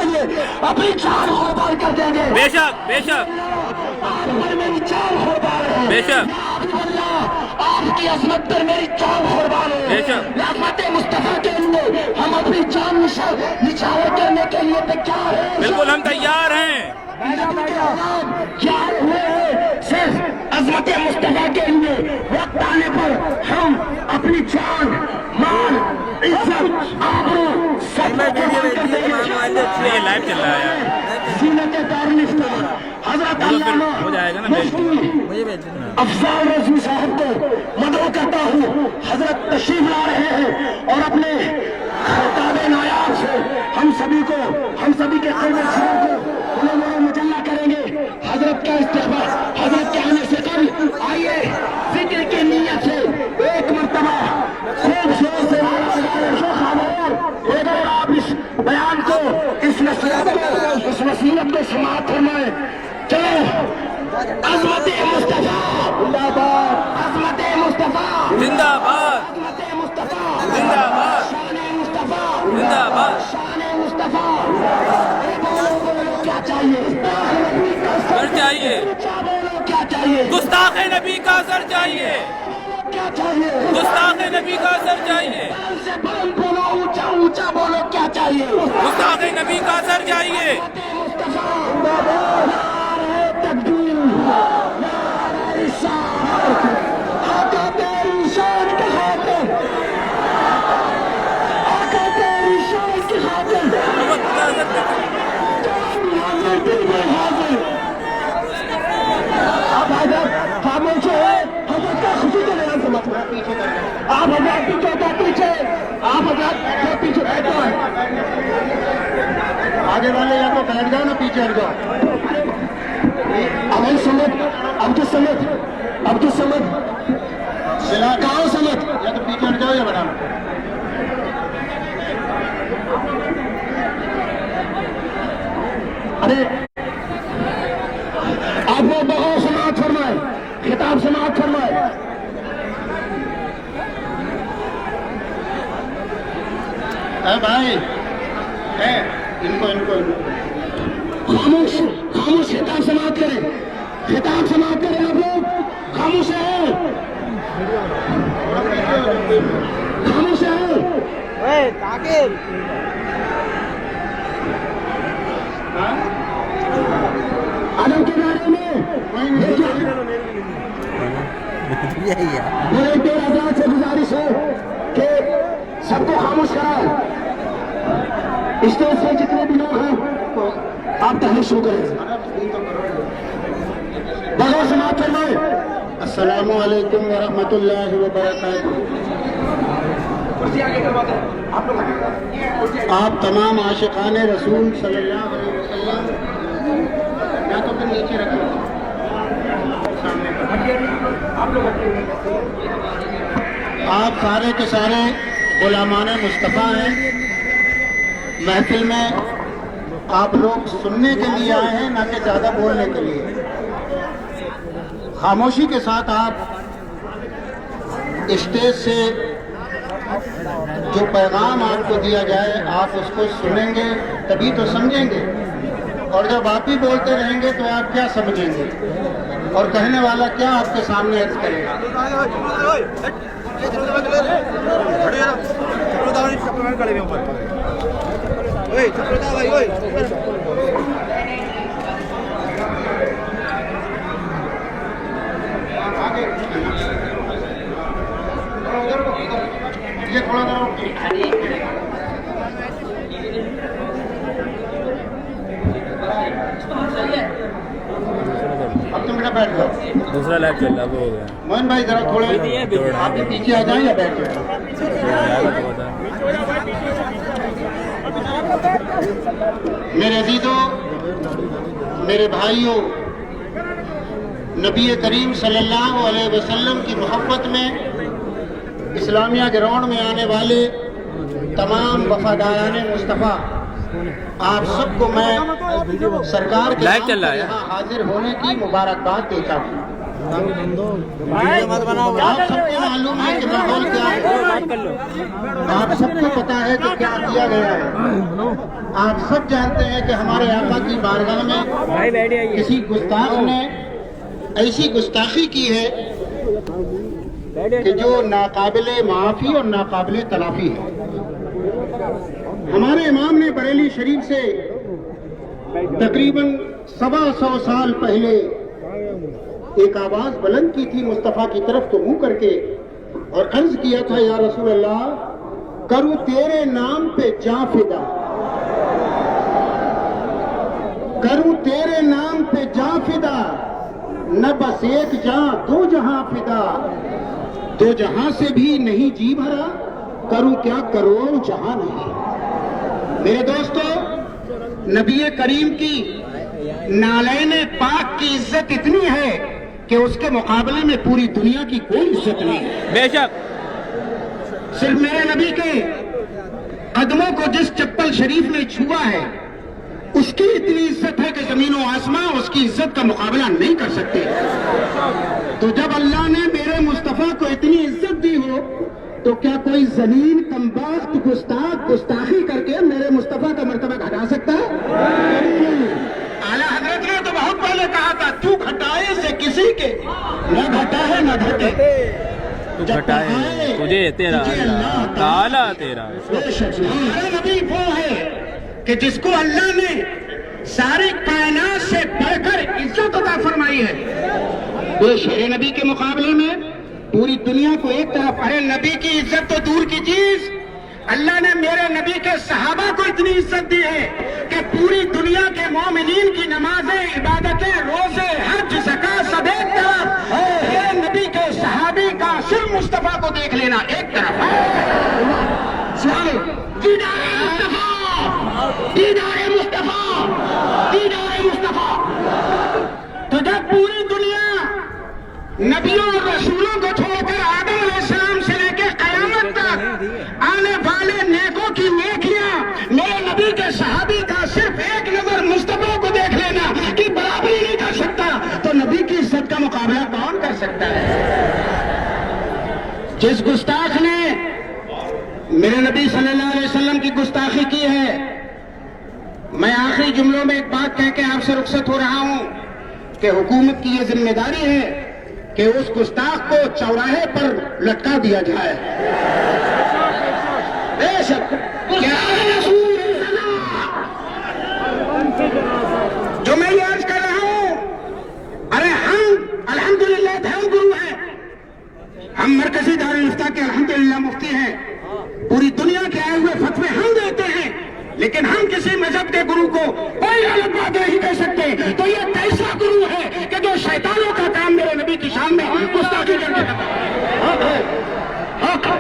لیے اپنی جان قربان کر دیں گے. بے شک بے شک آپ پر میری جان قربان ہے. بے شک آپ کی عظمت پر میری جان قربان ہے. بے شک عظمت مصطفیٰ کے لیے ہم اپنی جان نچھاور کرنے کے لیے تیار ہیں. بالکل ہم تیار ہیں. کیا ہوئے ہیں صرف عظمت مصطفیٰ کے لیے. وقت آنے پر ہم اپنی جان مال عزت آبرو سب کو قربان کر دیں گے. یہ لائیو چل رہا ہے یار. زینت دارالاسلام حضرت علامہ ہو جائے گا نا. افضال رضوی صاحب کو مدعو کرتا ہوں. حضرت تشریف لا رہے ہیں اور اپنے خطاب نایاب سے ہم سبھی کے قلب شعور کو انہیں مجلہ کریں گے. حضرت کا استقبال حضرت کے آنے سے قبل آئیے ذکر کی نیت سے ایک مرتبہ خوب زور سے ایک اور آپ اس بیان کو اس وصیت کو سماعت فرمائیں. چلو عظمت مصطفیٰ زندہ باد. عظمت مصطفیٰ زندہ باد. عظمت مصطفیٰ زندہ باد. شان مصطفیٰ زندہ باد. شان مصطفیٰ. کیا چاہیے سر چاہیے. کیا چاہیے گستاخ نبی کا سر چاہیے. کیا چاہیے گستاخ نبی کا سر چاہیے. سے بلند بولو اونچا اونچا بولو کیا چاہیے گستاخ نبی کا سر چاہیے. مصطفیٰ نعرہ تکبیر نعرہ رسالت آقا تیری شان کی خاطر آقا تیری شان کی خاطر آپ حضرت خاموش ہے. حضرت کا خوشی کے لیے سمجھ آپ حضرت پیچھے پیچھے آپ حضرت پیچھے بیٹھو. آگے والے یا تو بیٹھ جاؤ نا پیچھے ہٹ جاؤ. امن سمجھ عبد الصمد کہاں سمجھ یا تو پیچھے ہٹ جاؤ یا بڑھانا. ارے آپ وہ بغاؤ سماعت فرمائے خطاب سماعت فرمائے. اے بھائی ان کو خاموش خطاب سماعت کریں. خطاب سماعت کریں. آپ لوگ خاموش ہیں خاموش ہیں. عدم کے بارے میں میرے دیر حضرات سے گزارش ہے کہ سب کو خاموش کرائیں. اسٹیج سے جتنے بھی لوگ ہیں آپ تحریر شروع کریں. بغیر سماعت فرمائیں. السلام علیکم ورحمۃ اللہ وبرکاتہ. آپ تمام عاشقان رسول صلی اللہ علیہ وسلم یا تو پھر نیچے رکھیں آپ سارے کے سارے غلامان مصطفیٰ ہیں. محفل میں آپ لوگ سننے کے لیے آئے ہیں نہ کہ زیادہ بولنے کے لیے. خاموشی کے ساتھ آپ اسٹیج سے جو پیغام آپ کو دیا جائے آپ اس کو سنیں گے تبھی تو سمجھیں گے. اور جب آپ ہی بولتے رہیں گے تو آپ کیا سمجھیں گے اور کہنے والا کیا آپ کے سامنے عرض کرے گا. اب تم بیٹا بیٹھ جاؤ. دوسرا لائیو چل رہا وہ ہو گیا. موہن بھائی ذرا تھوڑے آپ بھی پیچھے آ جائیں یا بیٹھ جائیں. میرے عزیزوں میرے بھائیوں نبی کریم صلی اللہ علیہ وسلم کی محبت میں اسلامیہ گراؤنڈ میں آنے والے تمام وفاداران مصطفیٰ آپ سب کو میں سرکار کے یہاں حاضر ہونے کی مبارکباد دیتا ہوں. آپ سب کو معلوم ہے کہ ماحول کیا ہے، آپ سب کو پتا ہے کہ کیا کیا گیا ہے، آپ سب جانتے ہیں کہ ہمارے آقا کی بارگاہ میں کسی گستاخ نے ایسی گستاخی کی ہے کہ جو ناقابل معافی اور ناقابل تلافی ہے۔ ہمارے امام نے بریلی شریف سے تقریباً 125 سال پہلے ایک آواز بلند کی تھی مصطفیٰ کی طرف تو منہ کر کے، اور عرض کیا تھا یا رسول اللہ کروں تیرے نام پہ جاں فدا، کروں تیرے نام پہ جاں فدا، نہ بس ایک جاں دو جہاں فدا، دو جہاں سے بھی نہیں جی بھرا، کروں کیا کروڑ جہاں نہیں۔ میرے دوستو، نبی کریم کی نالین پاک کی عزت اتنی ہے کہ اس کے مقابلے میں پوری دنیا کی کوئی عزت نہیں ہے۔ بے شک صرف میرے نبی کے قدموں کو جس چپل شریف نے چھوا ہے اس کی اتنی عزت ہے کہ زمین و آسمان اس کی عزت کا مقابلہ نہیں کر سکتے۔ تو جب اللہ نے میرے مصطفیٰ کو اتنی عزت دی ہو تو کیا کوئی ذلیل کمبخت گستاخ گستاخی کر کے میرے مصطفیٰ کا مرتبہ گھٹا سکتا ہے؟ اعلیٰ حضرت نے تو بہت پہلے کہا تھا تو گھٹائے سے کسی کے نہ گھٹا ہے نہ گھٹے، تو گھٹائے تجھے تیرا اللہ تعالیٰ تیرا۔ ہمارا نبی وہ ہے کہ جس کو اللہ نے ساری کائنات سے بڑھ کر عزت عطا فرمائی ہے۔ وہ شیر نبی کے مقابلے میں پوری دنیا کو ایک طرف، ارے نبی کی عزت تو دور کی چیز، اللہ نے میرے نبی کے صحابہ کو اتنی عزت دی ہے کہ پوری دنیا کے مومنین کی نمازیں، عبادتیں، روزے، حج، زکوٰۃ سب ایک طرف، میرے نبی کے صحابی کا صرف مصطفیٰ کو دیکھ لینا ایک طرف ہے۔ دیدار مصطفیٰ، دیدار مصطفیٰ، دیدار مصطفیٰ۔ تو جب پوری دنیا نبیوں اور رسولوں کو چھوڑ کر آدم علیہ السلام سے لے کے قیامت تک آنے والے نیکوں کی نیکیاں میرے نبی کے صحابی کا صرف ایک نظر مصطفیٰ کو دیکھ لینا کہ برابری نہیں کر سکتا، تو نبی کی عزت کا مقابلہ کون کر سکتا ہے؟ جس گستاخ نے میرے نبی صلی اللہ علیہ وسلم کی گستاخی کی ہے، میں آخری جملوں میں ایک بات کہہ کے آپ سے رخصت ہو رہا ہوں کہ حکومت کی یہ ذمہ داری ہے کہ اس گستاخ کو چوراہے پر لٹکا دیا جائے۔ بے شک کیا رسول جو میں یہ عرض کر رہا ہوں، ارے ہم الحمدللہ دھرم گرو ہیں، ہم مرکزی دارالفتہ کے الحمدللہ مفتی ہیں، پوری دنیا کے آئے ہوئے فتوے ہم دیتے ہیں، لیکن ہم کسی مذہب کے گرو کو کوئی غلط بات نہیں کہہ سکتے۔ تو یہ کیسا گرو ہے کہ جو شیطانوں کا کام میرے نبی کی شان میں گستاخی کر کے کرتا ہے؟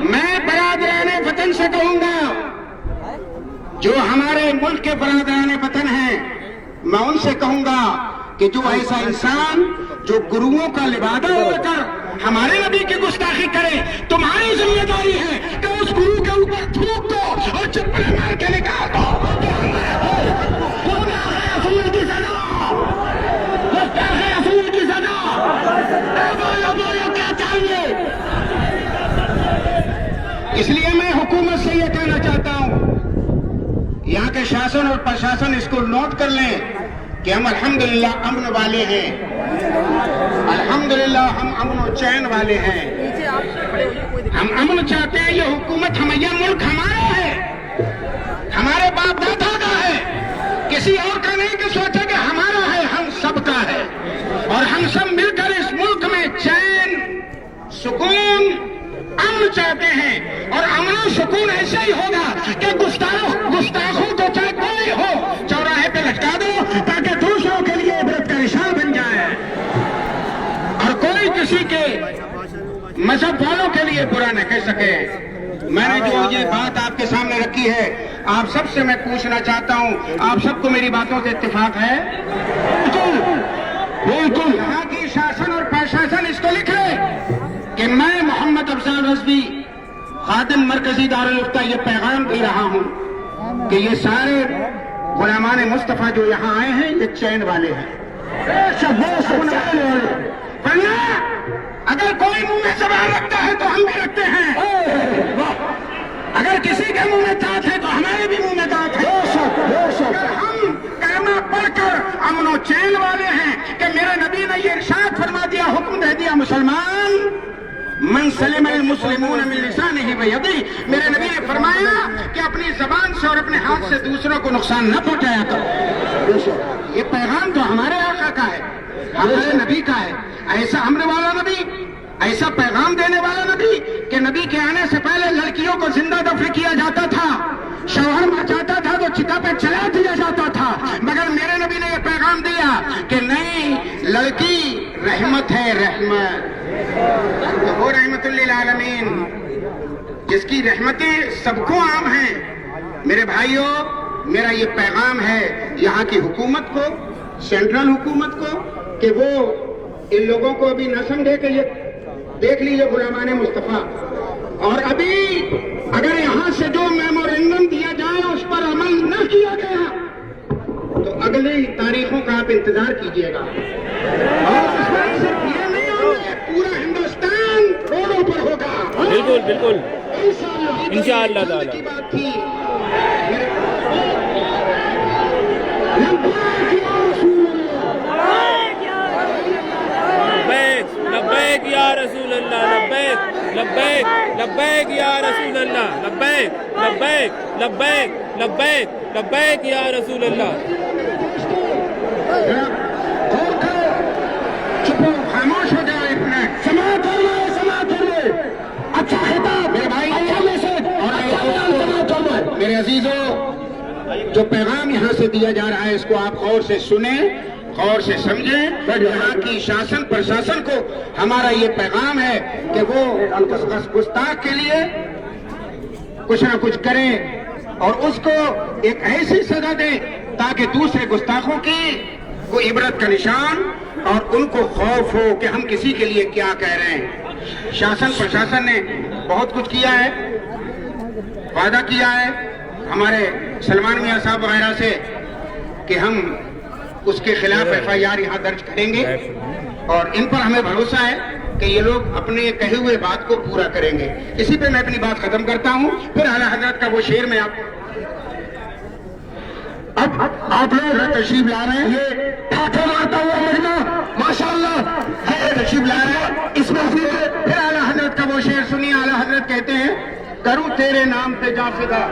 میں برادران وطن سے کہوں گا، جو ہمارے ملک کے برادران وطن ہیں، میں ان سے کہوں گا کہ جو ایسا انسان جو گروؤں کا لبادہ ہو کر ہمارے نبی کی گستاخی کرے، تمہاری ذمہ داری ہے کہ اس گرو کے اوپر تھوک دو اور چپل مار کے نکال دو۔ رسول کی سزا، رسول کی سزا، بولو کیا چاہیے؟ اس لیے میں حکومت سے یہ کہنا چاہتا ہوں، یہاں کے شاسن اور پرشاسن اس کو نوٹ کر لیں کہ ہم الحمدللہ امن والے ہیں، الحمدللہ ہم امن و چین والے ہیں، ہم امن چاہتے ہیں۔ یہ حکومت یہ ملک ہمارا ہے، ہمارے باپ دادا کا ہے، کسی اور کا نہیں کہ سوچے کہ ہمارا ہے، ہم سب کا ہے، اور ہم سب مل کر اس ملک میں چین، سکون، امن چاہتے ہیں، اور امن و سکون ایسے ہی ہوگا کہ گستاخوں کو چاہے کوئی ہو چوراہے پہ لٹکا دو تاکہ دوسروں کے لیے عبرت کا نشان بن جائے، اور کوئی کسی کے مذہب والوں کے لیے برا نہ کہہ سکے۔ میں نے جو یہ بات آپ کے سامنے رکھی ہے، آپ سب سے میں پوچھنا چاہتا ہوں، آپ سب کو میری باتوں سے اتفاق ہے؟ بالکل۔ یہاں کی شاسن اور پرشاسن اس کو لکھے کہ میں محمد افضل رضوی خادم مرکزی دارالفتہ یہ پیغام دے رہا ہوں کہ یہ سارے غلامان مصطفیٰ جو یہاں آئے ہیں یہ چین والے ہیں، ورنہ اگر کوئی منہ میں زبان رکھتا ہے تو ہم بھی رکھتے ہیں، اگر کسی کے منہ میں دانت ہے تو ہمارے بھی منہ میں دانت ہے۔ اگر ہم کلمہ پڑھ کر امن و چین والے ہیں کہ میرے نبی نے یہ ارشاد فرما دیا، حکم دے دیا، مسلمان من سلم المسلمون من لسانہ و یدہ، میرے نبی نے فرمایا کہ اپنی زبان سے اور اپنے ہاتھ سے دوسروں کو نقصان نہ پہنچایا کرو۔ یہ پیغام تو ہمارے آقا کا ہے، ہمارے نبی کا ہے، ایسا امر والا نبی، ایسا پیغام دینے والا نبی کہ نبی کے آنے سے پہلے لڑکیوں کو زندہ دفن کیا جاتا تھا، شوہر مر جاتا تھا تو چتا پہ چلا دیا جاتا تھا، مگر میرے نبی نے یہ پیغام دیا کہ نہیں، لڑکی رحمت ہے، رحمت وہ رحمت للعالمین، جس کی رحمتیں سب کو عام ہیں۔ میرے بھائیوں، میرا یہ پیغام ہے یہاں کی حکومت کو، سینٹرل حکومت کو، کہ وہ ان لوگوں کو ابھی نہ سمجھے کہ یہ دیکھ لیجیے غلامان مصطفیٰ، اور ابھی اگر یہاں سے جو میمورینڈم دیا جائے اس پر عمل نہ کیا گیا تو اگلی تاریخوں کا آپ انتظار کیجیے گا، اور اس میں صرف یہ نہیں ہوگا، پورا ہندوستان روڈوں پر ہوگا۔ بالکل بالکل انشاءاللہ تعالی۔ کی بات تھی لبیک یا رسول اللہ، لبیک لبیک لبیک یا رسول اللہ، لبیک لبیک لبیک لبیک لبیک یا رسول اللہ۔ چپو، خاموش ہو جاؤ ایک منٹ، سماعت فرمائے، سماعت فرمائے، اچھا خطاب، میرے بھائی، اچھا میسج، اچھا بیان، سماعت فرمائے۔ میرے عزیزوں، جو پیغام یہاں سے دیا جا رہا ہے اس کو آپ غور سے سنیں، غور سے سمجھیں۔ یہاں کی شاسن پرشاسن کو ہمارا یہ پیغام ہے کہ وہ گستاخ کے لیے کچھ نہ کچھ کریں اور اس کو ایک ایسی سزا دیں تاکہ دوسرے گستاخوں کی کو عبرت کا نشان اور ان کو خوف ہو کہ ہم کسی کے لیے کیا کہہ رہے ہیں۔ شاسن پرشاسن نے بہت کچھ کیا ہے، وعدہ کیا ہے ہمارے سلمان میاں صاحب وغیرہ سے کہ ہم اس کے خلاف ایف آئی آر یہاں درج کریں گے، اور ان پر ہمیں بھروسہ ہے کہ یہ لوگ اپنے کہے ہوئے بات کو پورا کریں گے۔ اسی پہ میں اپنی بات ختم کرتا ہوں، پھر اعلیٰ حضرت کا وہ شعر میں آپ لوگ تشریف لا رہے ہیں، یہ ٹھاٹھے مارتا ہوا مجمع ماشاءاللہ تشریف لا رہے ہیں، اس محفل میں پھر اعلیٰ حضرت کا وہ شعر سنیے۔ اعلیٰ حضرت کہتے ہیں، کروں تیرے نام پہ جا فدا،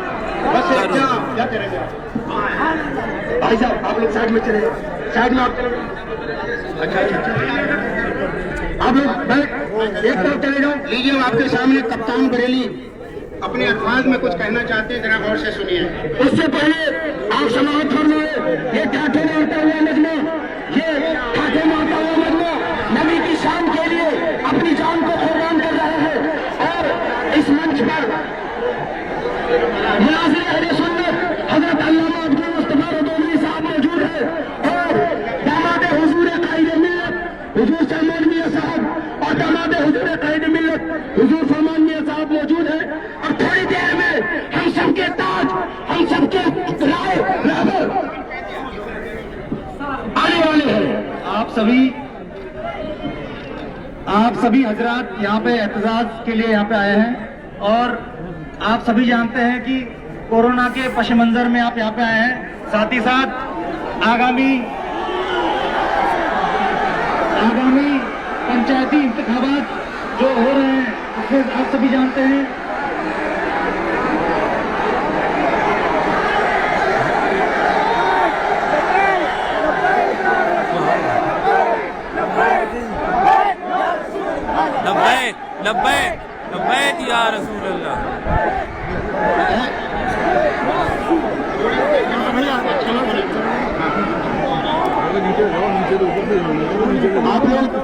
بس ایک جام، کیا کریں گے بھائی صاحب آپ لوگ سائڈ میں چلے جائیں، سائڈ میں آپ اچھا آپ لوگ ایک طرف چلے جاؤ۔ لیجیے، آپ کے سامنے کپتان بریلی اپنے الفاظ میں کچھ کہنا چاہتے ہیں، ذرا غور سے سنیے۔ اس سے پہلے آپ سماعت فرمائے، یہ ٹھاٹھے مارتا ہوا مجمع، یہ ٹھاٹھے مارتا ہوا مجمع نبی کی شان کے لیے اپنی جان کو قربان کر رہا ہے، اور اس منچ پر مناظر اہل سنت حضرت علامہ عبد المصطفیٰ رضوی صاحب موجود ہیں، اور داماد حضور قائد ملت حضور سلمان میاں صاحب اور داماد حضور قائد ملت حضور فرمان میاں صاحب موجود ہیں، اور تھوڑی دیر میں ہم سب کے تاج، ہم سب کے رائے رہبر آنے والے ہیں۔ آپ سبھی حضرات یہاں پہ احتجاج کے لیے یہاں پہ آئے ہیں، اور آپ سبھی جانتے ہیں کہ کورونا کے پس منظر میں آپ یہاں پہ آئے ہیں، ساتھ ہی ساتھ آگامی پنچایتی انتخابات جو ہو رہے ہیں اس میں آپ سبھی جانتے ہیں لبیک لبیک لبیک یا رسول اللہ۔ آپ لوگ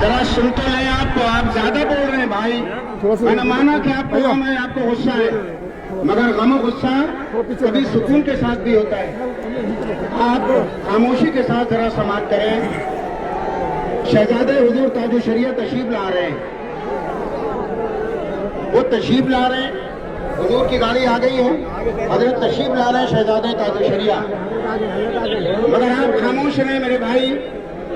ذرا سن تو لیں، آپ زیادہ بول رہے ہیں بھائی۔ میں نے مانا کہ آپ کو غم ہے، آپ کو غصہ ہے، مگر غم و غصہ کبھی سکون کے ساتھ بھی ہوتا ہے۔ آپ خاموشی کے ساتھ ذرا سماعت کریں۔ شہزادے حضور تاج الشریعہ تشریف لا رہے ہیں، وہ تشریف لا رہے ہیں، حضور کی گاڑی آ گئی ہے، حضرت تشریف لا رہے ہیں شہزادے تاج الشریعہ، مگر آپ خاموش رہیں میرے بھائی۔